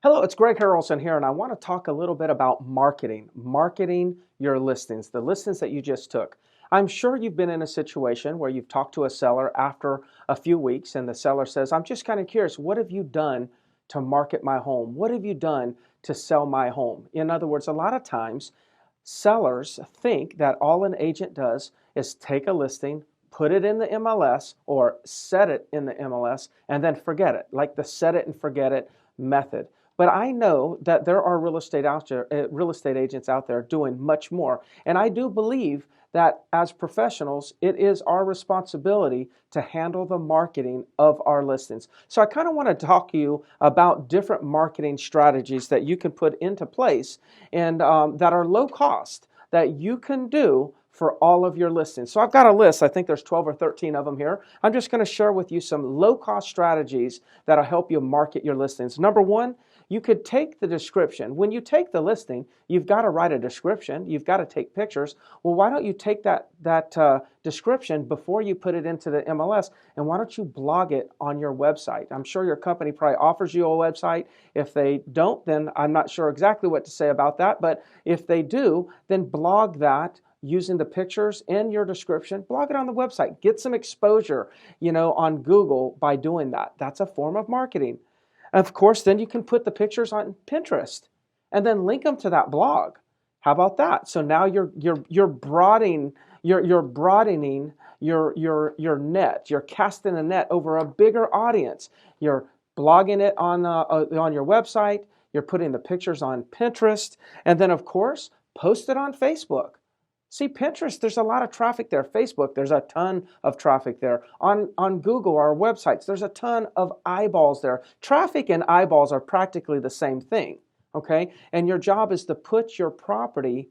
Hello, it's Greg Harrelson here, and I want to talk a little bit about marketing your listings, the listings that you just took. I'm sure you've been in a situation where you've talked to a seller after a few weeks, and the seller says, I'm just kind of curious, what have you done to market my home? What have you done to sell my home? In other words, a lot of times, sellers think that all an agent does is take a listing, put it in the MLS or set it in the MLS, and then forget it, like the set it and forget it method. But I know that there are real estate agents out there doing much more. And I do believe that as professionals, it is our responsibility to handle the marketing of our listings. So I kind of want to talk to you about different marketing strategies that you can put into place and that are low cost that you can do for all of your listings. So I've got a list. I think there's 12 or 13 of them here. I'm just going to share with you some low-cost strategies that'll help you market your listings. Number one, you could take the description. When you take the listing, you've got to write a description. You've got to take pictures. Well, why don't you take that description before you put it into the MLS, and why don't you blog it on your website? I'm sure your company probably offers you a website. If they don't, then I'm not sure exactly what to say about that. But if they do, then blog that using the pictures in your description. Blog it on the website. Get some exposure, on Google by doing that. That's a form of marketing. And of course, then you can put the pictures on Pinterest and then link them to that blog. How about that? So now you're broadening your net. You're casting a net over a bigger audience. You're blogging it on your website. You're putting the pictures on Pinterest, and then of course post it on Facebook. See, Pinterest, there's a lot of traffic there. Facebook, there's a ton of traffic there. On Google, our websites, there's a ton of eyeballs there. Traffic and eyeballs are practically the same thing, okay? And your job is to put your property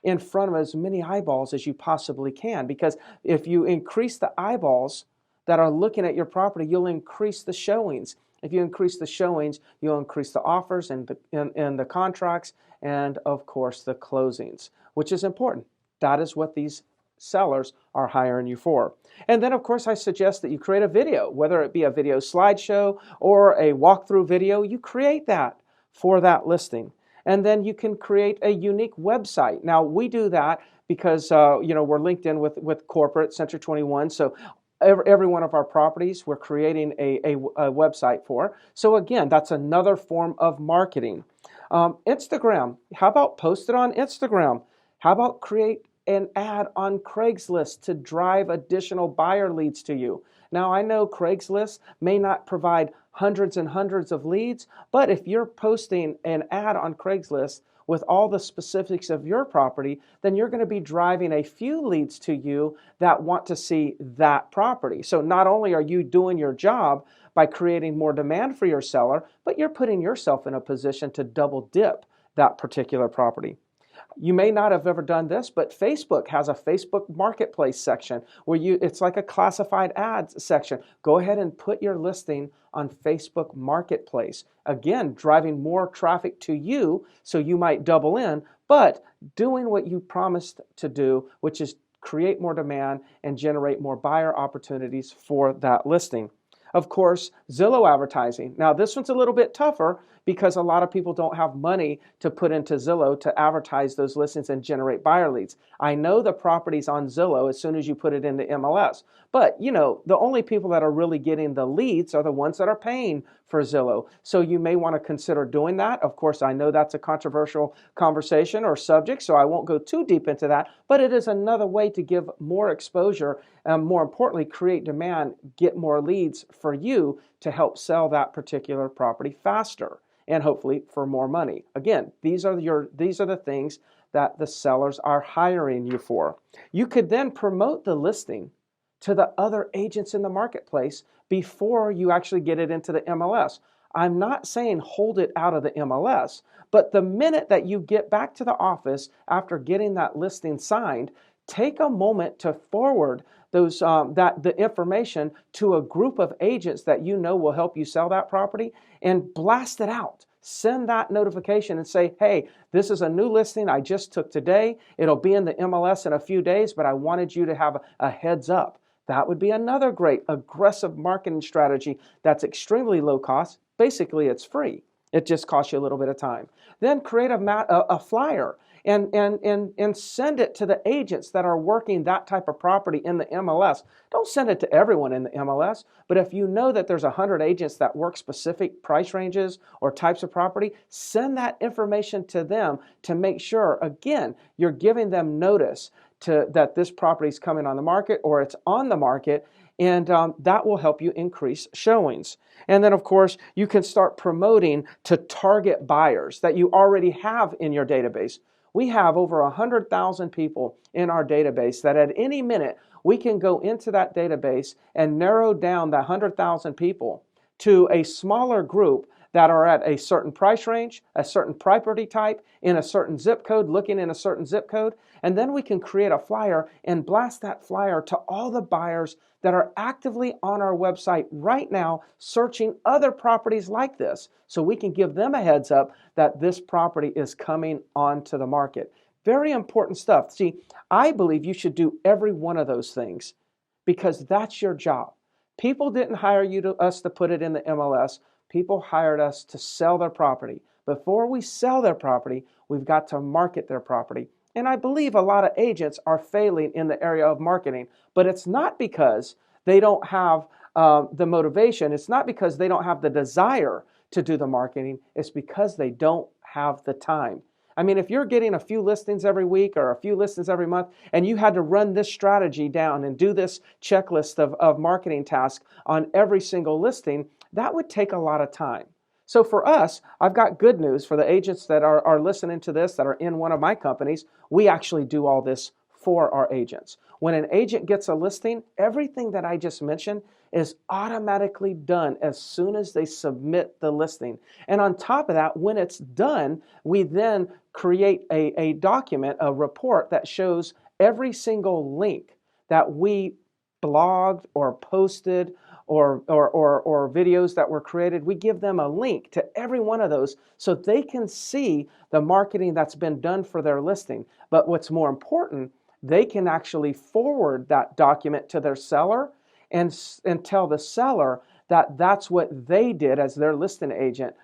in front of as many eyeballs as you possibly can, because if you increase the eyeballs that are looking at your property, you'll increase the showings. If you increase the showings, you'll increase the offers and the contracts and, of course, the closings, which is important. That is what these sellers are hiring you for. And then, of course, I suggest that you create a video, whether it be a video slideshow or a walkthrough video. You create that for that listing. And then you can create a unique website. Now, we do that because, we're linked in with corporate, Century 21. So every one of our properties, we're creating a website for. So again, that's another form of marketing. Instagram, how about post it on Instagram? How about create an ad on Craigslist to drive additional buyer leads to you? Now, I know Craigslist may not provide hundreds and hundreds of leads, but if you're posting an ad on Craigslist with all the specifics of your property, then you're going to be driving a few leads to you that want to see that property. So not only are you doing your job by creating more demand for your seller, but you're putting yourself in a position to double dip that particular property. You may not have ever done this, but Facebook has a Facebook Marketplace section where it's like a classified ads section. Go ahead and put your listing on Facebook Marketplace. Again, driving more traffic to you, so you might double in, but doing what you promised to do, which is create more demand and generate more buyer opportunities for that listing. Of course, Zillow advertising. Now, this one's a little bit tougher because a lot of people don't have money to put into Zillow to advertise those listings and generate buyer leads. I know the property's on Zillow as soon as you put it in the MLS, but the only people that are really getting the leads are the ones that are paying for Zillow. So you may want to consider doing that. Of course, I know that's a controversial conversation or subject, so I won't go too deep into that, but it is another way to give more exposure and, more importantly, create demand, get more leads for you to help sell that particular property faster and hopefully for more money. Again, these are the things that the sellers are hiring you for. You could then promote the listing to the other agents in the marketplace before you actually get it into the MLS. I'm not saying hold it out of the MLS, but the minute that you get back to the office after getting that listing signed, take a moment to forward the information to a group of agents that you know will help you sell that property and blast it out. Send that notification and say, hey, this is a new listing I just took today. It'll be in the MLS in a few days, but I wanted you to have a heads up That would be another great aggressive marketing strategy that's extremely low cost. Basically, it's free. It just costs you a little bit of time. Then create a flyer and send it to the agents that are working that type of property in the MLS. Don't send it to everyone in the MLS, but if you know that there's 100 agents that work specific price ranges or types of property, send that information to them to make sure, again, you're giving them notice that this property is coming on the market or it's on the market, and that will help you increase showings. And then, of course, you can start promoting to target buyers that you already have in your database. We have over 100,000 people in our database that at any minute we can go into that database and narrow down the 100,000 people to a smaller group that are at a certain price range, a certain property type, in a certain zip code, looking in a certain zip code, and then we can create a flyer and blast that flyer to all the buyers that are actively on our website right now searching other properties like this, so we can give them a heads up that this property is coming onto the market. Very important stuff. See, I believe you should do every one of those things because that's your job. People didn't hire us to put it in the MLS. People hired us to sell their property. Before we sell their property, we've got to market their property. And I believe a lot of agents are failing in the area of marketing, but it's not because they don't have the motivation. It's not because they don't have the desire to do the marketing. It's because they don't have the time. I mean, if you're getting a few listings every week or a few listings every month, and you had to run this strategy down and do this checklist of marketing tasks on every single listing, that would take a lot of time. So for us, I've got good news for the agents that are listening to this, that are in one of my companies. We actually do all this for our agents. When an agent gets a listing, everything that I just mentioned is automatically done as soon as they submit the listing. And on top of that, when it's done, we then create a document, a report that shows every single link that we blogged or posted or videos that were created. We give them a link to every one of those so they can see the marketing that's been done for their listing. But what's more important, they can actually forward that document to their seller and tell the seller that that's what they did as their listing agent,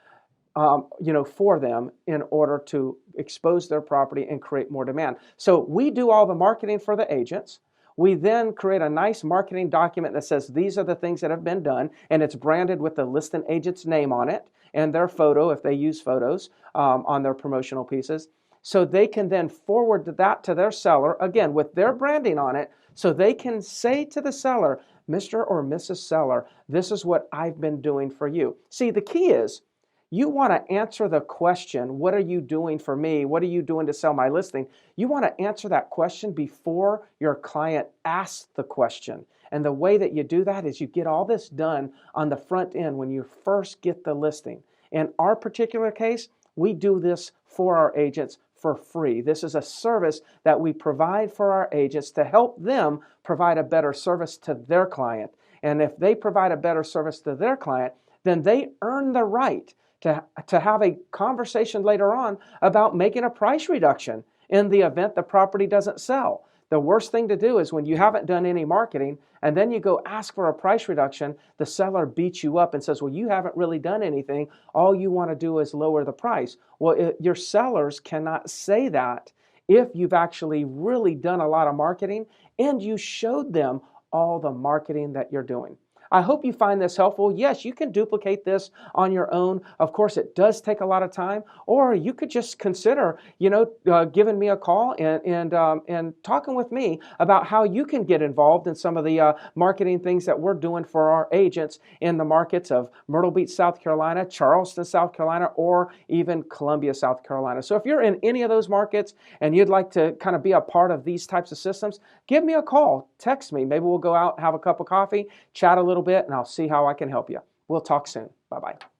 for them in order to expose their property and create more demand. So we do all the marketing for the agents. We then create a nice marketing document that says these are the things that have been done, and it's branded with the listing agent's name on it and their photo, if they use photos on their promotional pieces. So they can then forward that to their seller, again, with their branding on it, so they can say to the seller, Mr. or Mrs. Seller, this is what I've been doing for you. See, the key is you want to answer the question, what are you doing for me? What are you doing to sell my listing? You want to answer that question before your client asks the question. And the way that you do that is you get all this done on the front end when you first get the listing. In our particular case, we do this for our agents for free. This is a service that we provide for our agents to help them provide a better service to their client. And if they provide a better service to their client, then they earn the right to have a conversation later on about making a price reduction in the event the property doesn't sell. The worst thing to do is when you haven't done any marketing and then you go ask for a price reduction, the seller beats you up and says, well, you haven't really done anything. All you want to do is lower the price. Well, your sellers cannot say that if you've actually really done a lot of marketing and you showed them all the marketing that you're doing. I hope you find this helpful. Yes, you can duplicate this on your own. Of course, it does take a lot of time, or you could just consider, giving me a call and talking with me about how you can get involved in some of the marketing things that we're doing for our agents in the markets of Myrtle Beach, South Carolina, Charleston, South Carolina, or even Columbia, South Carolina. So if you're in any of those markets and you'd like to kind of be a part of these types of systems, give me a call, text me. Maybe we'll go out, have a cup of coffee, chat a little bit, and I'll see how I can help you. We'll talk soon. Bye-bye.